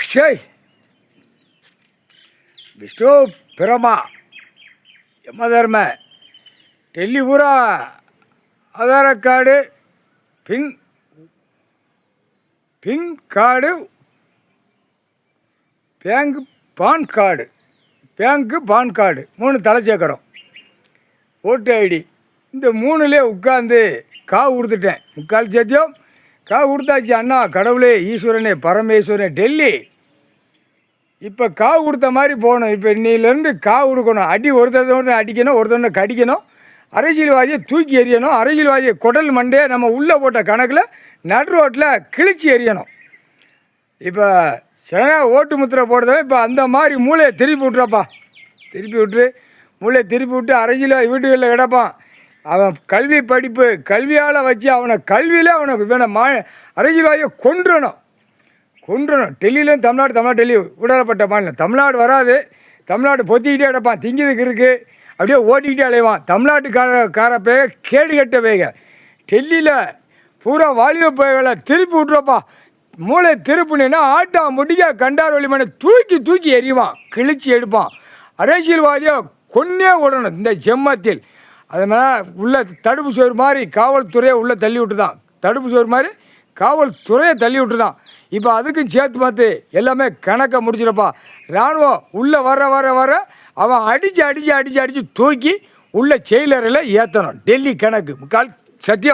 அக்ஷய் விஷ்ணு பிரமா யமதர்ம டெல்லி பூரா ஆதார கார்டு பின் கார்டு பேங்க்கு பான் கார்டு 3 தலை சேர்க்குறோம். ஓட்டு ஐடி இந்த 3லே உட்காந்து காவு கொடுத்துட்டேன். 3/4 சேர்த்தியும் காவு கொடுத்தாச்சு. அண்ணா கடவுளே ஈஸ்வரனே பரமேஸ்வரனே டெல்லி இப்போ காவு கொடுத்த மாதிரி போகணும். இப்போ இன்னிலேருந்து காவு கொடுக்கணும். அடி ஒருத்தர் அடிக்கணும், ஒருத்தனை கடிக்கணும், அரசியல்வாதியை தூக்கி எறியணும், அரசியல்வாதியை குடல் மண்டே நம்ம உள்ளே போட்ட கணக்கில் நடு ரோட்டில் கிழிச்சி எறியணும். இப்போ சில ஓட்டு முத்திரை போடுறத இப்போ அந்த மாதிரி மூளையை திருப்பி விட்றப்பா. திருப்பி விட்டு மூளையை திருப்பி விட்டு அரசியல் வீட்டுகளில் கிடப்பான். அவன் கல்வி படிப்பு கல்வியால் வச்சு அவனை கல்வியில் இவனை அரசியல்வாதியை கொன்றணும். டெல்லியிலும் தமிழ்நாடு டெல்லி விடப்பட்ட மாநிலம். தமிழ்நாடு வராது. தமிழ்நாடு பொத்திக்கிட்டே கிடப்பான். திங்கிறதுக்கு இருக்குது. அப்படியே ஓட்டிக்கிட்டே அலைவான். தமிழ்நாட்டுக்கார பேக கேடு கட்ட பேக டெல்லியில் பூரா வாலிப பேகளை திருப்பி விட்றப்பா. மூளை திருப்புனா ஆட்டா முடிக்க கண்டார் வழிமனை தூக்கி எறிவான், கிழிச்சி எடுப்பான். அரசியல்வாதியை கொன்னே விடணும் இந்த ஜெம்மத்தில். அதனால் உள்ள தடுப்பு சுவர் மாதிரி காவல்துறையை உள்ளே தள்ளி விட்டுதான். தடுப்பு சுவர் மாதிரி காவல்துறையை தள்ளி விட்டுதான். இப்போ அதுக்கும் சேர்த்து பார்த்து எல்லாமே கணக்கை முடிச்சிடப்பா. இராணுவம் உள்ளே வர அவன் அடித்து தூக்கி உள்ள செயலறையில் ஏற்றணும். டெல்லி கணக்கு 3/4 சத்தியம்.